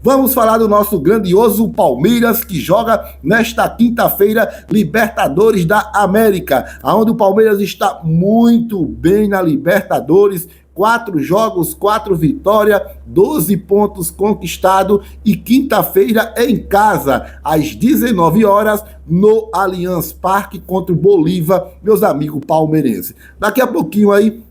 Vamos falar do nosso grandioso Palmeiras, que joga nesta quinta-feira Libertadores da América, onde o Palmeiras está muito bem na Libertadores. 4 jogos, 4 vitórias, 12 pontos conquistados e quinta-feira é em casa, às 19 horas, no Allianz Parque contra o Bolívar, meus amigos palmeirenses. Daqui a pouquinho aí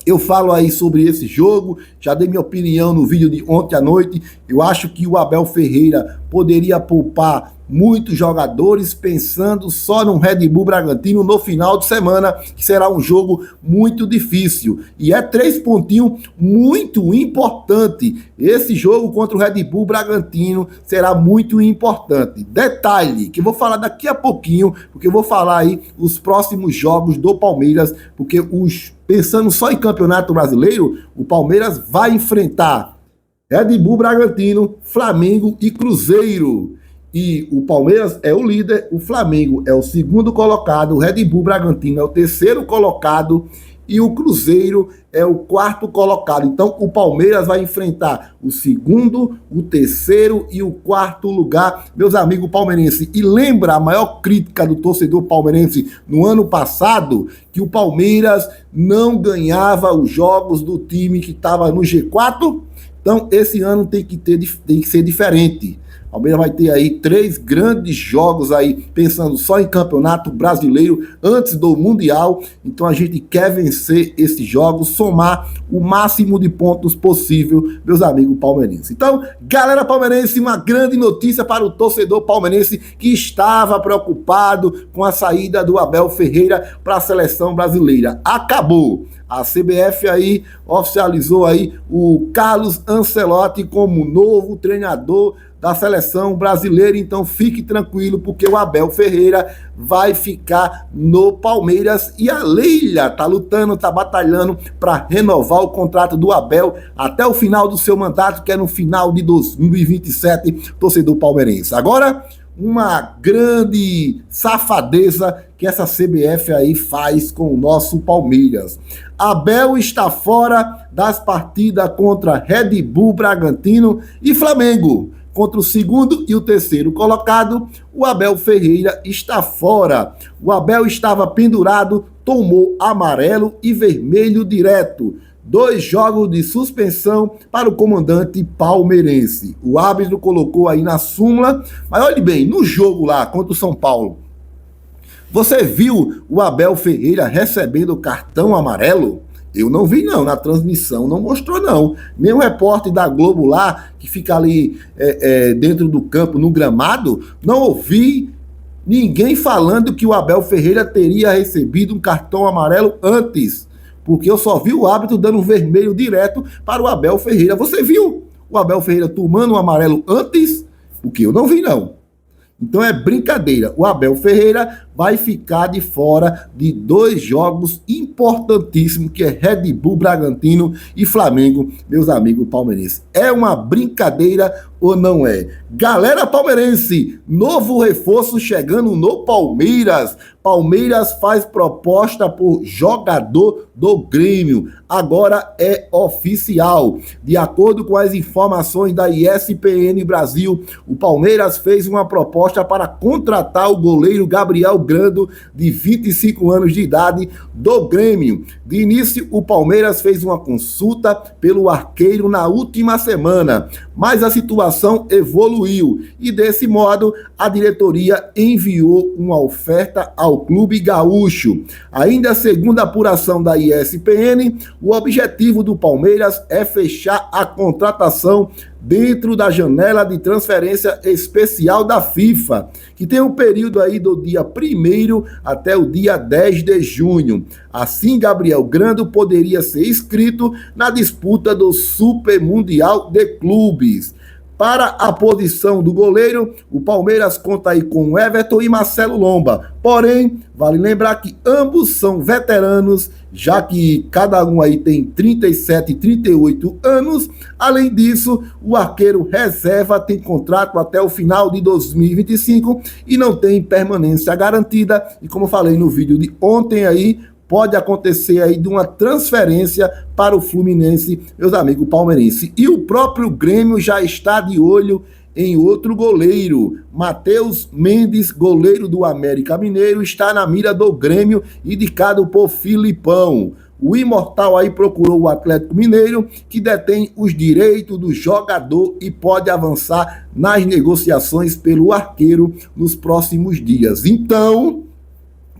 eu falo aí sobre esse jogo, já dei minha opinião no vídeo de ontem à noite. Eu acho que o Abel Ferreira poderia poupar muitos jogadores pensando só no Red Bull Bragantino no final de semana, que será um jogo muito difícil. E é 3 pontinhos muito importante. Esse jogo contra o Red Bull Bragantino será muito importante. Detalhe, que eu vou falar daqui a pouquinho, porque eu vou falar aí os próximos jogos do Palmeiras, porque pensando só em Campeonato Brasileiro, o Palmeiras vai enfrentar Red Bull Bragantino, Flamengo e Cruzeiro. E o Palmeiras é o líder, o Flamengo é o segundo colocado, o Red Bull Bragantino é o terceiro colocado e o Cruzeiro é o quarto colocado. Então o Palmeiras vai enfrentar o segundo, o terceiro e o quarto lugar, meus amigos palmeirenses. E lembra a maior crítica do torcedor palmeirense no ano passado, que o Palmeiras não ganhava os jogos do time que estava no G4? Então esse ano tem que ser diferente. O Palmeiras vai ter aí 3 grandes jogos aí, pensando só em Campeonato Brasileiro antes do Mundial. Então a gente quer vencer esses jogos, somar o máximo de pontos possível, meus amigos palmeirenses. Então, galera palmeirense, uma grande notícia para o torcedor palmeirense que estava preocupado com a saída do Abel Ferreira para a seleção brasileira. Acabou! A CBF aí oficializou aí o Carlos Ancelotti como novo treinador da seleção brasileira. Então fique tranquilo, porque o Abel Ferreira vai ficar no Palmeiras e a Leila tá lutando, tá batalhando para renovar o contrato do Abel até o final do seu mandato, que é no final de 2027, torcedor palmeirense. Agora, uma grande safadeza que essa CBF aí faz com o nosso Palmeiras. Abel está fora das partidas contra Red Bull Bragantino e Flamengo. Contra o segundo e o terceiro colocado, o Abel Ferreira está fora. O Abel estava pendurado, tomou amarelo e vermelho direto. 2 jogos de suspensão para o comandante palmeirense. O árbitro colocou aí na súmula, mas olhe bem, no jogo lá contra o São Paulo, você viu o Abel Ferreira recebendo o cartão amarelo? Eu não vi não, na transmissão não mostrou não. Nem o repórter da Globo lá, que fica ali dentro do campo, no gramado, não ouvi ninguém falando que o Abel Ferreira teria recebido um cartão amarelo antes. Porque eu só vi o árbitro dando um vermelho direto para o Abel Ferreira. Você viu o Abel Ferreira tomando um amarelo antes? Porque eu não vi não. Então é brincadeira. O Abel Ferreira vai ficar de fora de 2 jogos importantíssimos, que é Red Bull Bragantino e Flamengo, meus amigos palmeirenses. É uma brincadeira ou não é? Galera palmeirense, novo reforço chegando no Palmeiras. Palmeiras faz proposta por jogador do Grêmio. Agora é oficial. De acordo com as informações da ESPN Brasil, o Palmeiras fez uma proposta para contratar o goleiro Gabriel Grando, de 25 anos de idade, do Grêmio. De início, o Palmeiras fez uma consulta pelo arqueiro na última semana, mas a situação evoluiu e, desse modo, a diretoria enviou uma oferta ao clube gaúcho. Ainda segundo a apuração da ESPN, o objetivo do Palmeiras é fechar a contratação dentro da janela de transferência especial da FIFA, que tem um período aí do dia 1º até o dia 10 de junho. Assim, Gabriel Grando poderia ser inscrito na disputa do Super Mundial de Clubes. Para a posição do goleiro, o Palmeiras conta aí com Everton e Marcelo Lomba. Porém, vale lembrar que ambos são veteranos, já que cada um aí tem 37 e 38 anos. Além disso, o arqueiro reserva tem contrato até o final de 2025 e não tem permanência garantida. E como eu falei no vídeo de ontem aí, pode acontecer aí de uma transferência para o Fluminense, meus amigos palmeirenses. E o próprio Grêmio já está de olho em outro goleiro. Matheus Mendes, goleiro do América Mineiro, está na mira do Grêmio, indicado por Filipão. O Imortal aí procurou o Atlético Mineiro, que detém os direitos do jogador e pode avançar nas negociações pelo arqueiro nos próximos dias. Então,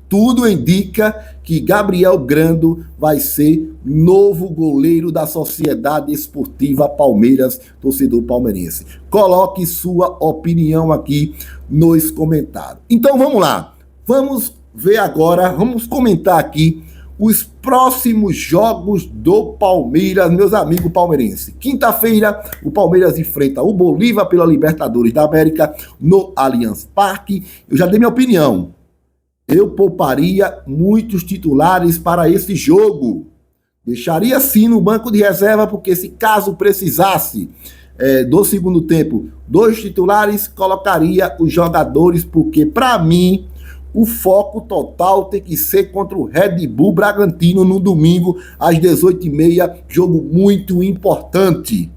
tudo indica que Gabriel Grando vai ser novo goleiro da Sociedade Esportiva Palmeiras, torcedor palmeirense. Coloque sua opinião aqui nos comentários. Então vamos lá, vamos ver agora, vamos comentar aqui os próximos jogos do Palmeiras, meus amigos palmeirenses. Quinta-feira, o Palmeiras enfrenta o Bolívar pela Libertadores da América no Allianz Parque. Eu já dei minha opinião. Eu pouparia muitos titulares para esse jogo. Deixaria sim no banco de reserva, porque se caso precisasse do segundo tempo, 2 titulares, colocaria os jogadores, porque para mim o foco total tem que ser contra o Red Bull Bragantino no domingo às 18h30, jogo muito importante.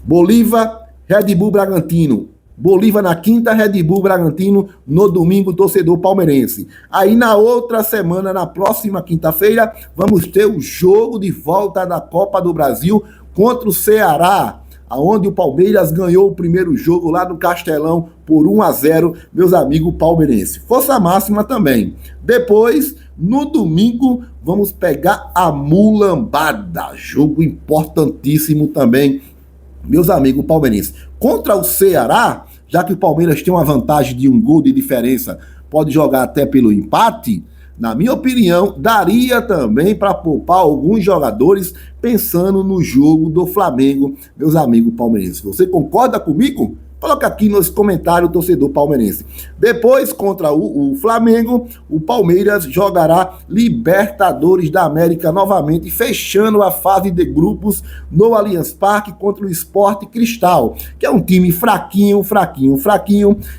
Bolívar, Red Bull Bragantino. Bolívar na quinta, Red Bull Bragantino no domingo, torcedor palmeirense. Aí na outra semana, na próxima quinta-feira, vamos ter o jogo de volta da Copa do Brasil contra o Ceará, onde o Palmeiras ganhou o primeiro jogo lá no Castelão por 1-0, meus amigos palmeirenses. Força máxima também. Depois, no domingo, vamos pegar a Mulambada, jogo importantíssimo também, meus amigos palmeirenses. Contra o Ceará, já que o Palmeiras tem uma vantagem de 1 gol de diferença, pode jogar até pelo empate, na minha opinião, daria também para poupar alguns jogadores pensando no jogo do Flamengo, meus amigos palmeirenses. Você concorda comigo? Coloca aqui nos comentários, torcedor palmeirense. Depois, contra o Flamengo, o Palmeiras jogará Libertadores da América novamente, fechando a fase de grupos no Allianz Parque contra o Sport Cristal, que é um time fraquinho,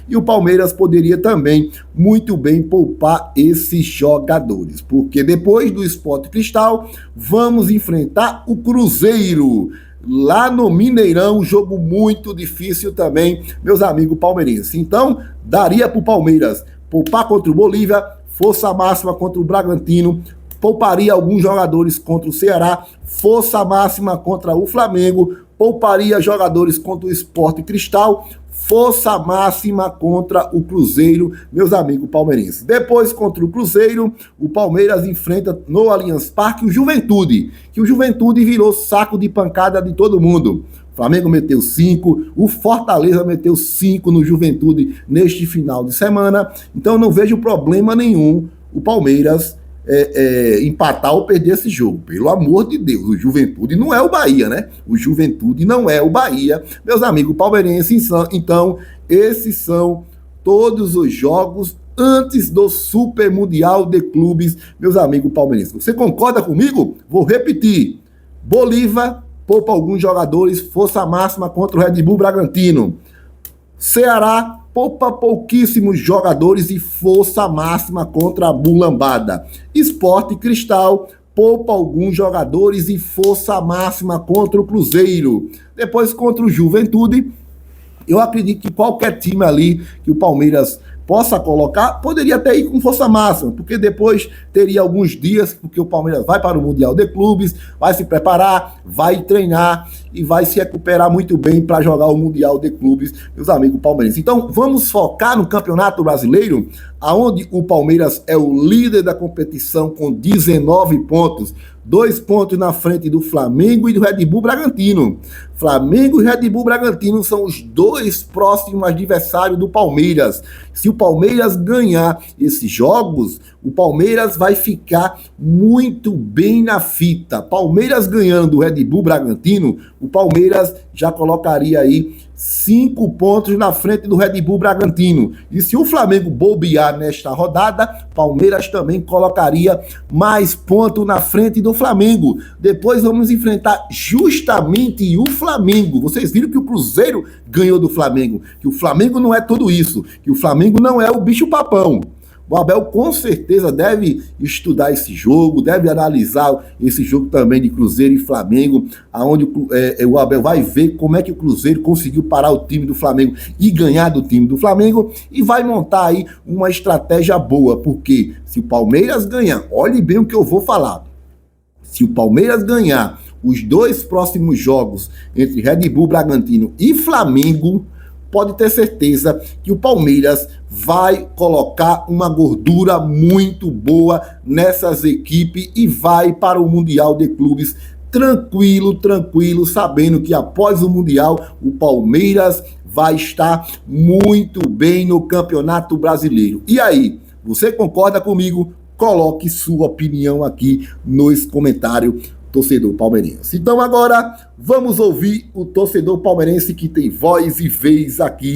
e o Palmeiras poderia também muito bem poupar esses jogadores, porque depois do Sport Cristal, vamos enfrentar o Cruzeiro, lá no Mineirão, um jogo muito difícil também, meus amigos palmeirenses. Então, daria para o Palmeiras poupar contra o Bolívar, força máxima contra o Bragantino, pouparia alguns jogadores contra o Ceará, força máxima contra o Flamengo, pouparia jogadores contra o Sport Cristal, força máxima contra o Cruzeiro, meus amigos palmeirenses. Depois, contra o Cruzeiro, o Palmeiras enfrenta no Allianz Parque o Juventude, que o Juventude virou saco de pancada de todo mundo. O Flamengo meteu 5, o Fortaleza meteu 5 no Juventude neste final de semana. Então não vejo problema nenhum o Palmeiras empatar ou perder esse jogo. Pelo amor de Deus, o Juventude não é o Bahia, né? O Juventude não é o Bahia. Meus amigos palmeirenses, então, esses são todos os jogos antes do Super Mundial de Clubes, meus amigos palmeirenses. Você concorda comigo? Vou repetir. Bolívar poupa alguns jogadores, força máxima contra o Red Bull Bragantino. Ceará poupa pouquíssimos jogadores e força máxima contra a Mulambada. Sport Cristal poupa alguns jogadores e força máxima contra o Cruzeiro. Depois, contra o Juventude, eu acredito que qualquer time ali que o Palmeiras possa colocar, poderia até ir com força máxima, porque depois teria alguns dias, porque o Palmeiras vai para o Mundial de Clubes, vai se preparar, vai treinar e vai se recuperar muito bem para jogar o Mundial de Clubes, meus amigos palmeirenses. Então, vamos focar no Campeonato Brasileiro, aonde o Palmeiras é o líder da competição com 19 pontos, 2 pontos na frente do Flamengo e do Red Bull Bragantino. Flamengo e Red Bull Bragantino são os 2 próximos adversários do Palmeiras. Se o Palmeiras ganhar esses jogos, o Palmeiras vai ficar muito bem na fita. Palmeiras ganhando o Red Bull Bragantino, o Palmeiras já colocaria aí 5 pontos na frente do Red Bull Bragantino. E se o Flamengo bobear nesta rodada, Palmeiras também colocaria mais pontos na frente do Flamengo. Depois vamos enfrentar justamente o Flamengo. Vocês viram que o Cruzeiro ganhou do Flamengo, que o Flamengo não é tudo isso, que o Flamengo não é o bicho papão. O Abel com certeza deve estudar esse jogo, deve analisar esse jogo também de Cruzeiro e Flamengo, aonde o Abel vai ver como é que o Cruzeiro conseguiu parar o time do Flamengo e ganhar do time do Flamengo, e vai montar aí uma estratégia boa, porque se o Palmeiras ganhar, olhe bem o que eu vou falar, se o Palmeiras ganhar os 2 próximos jogos entre Red Bull Bragantino e Flamengo, pode ter certeza que o Palmeiras vai colocar uma gordura muito boa nessas equipes e vai para o Mundial de Clubes tranquilo, sabendo que após o Mundial o Palmeiras vai estar muito bem no Campeonato Brasileiro. E aí, você concorda comigo? Coloque sua opinião aqui nos comentários, torcedor palmeirense. Então agora vamos ouvir o torcedor palmeirense que tem voz e vez aqui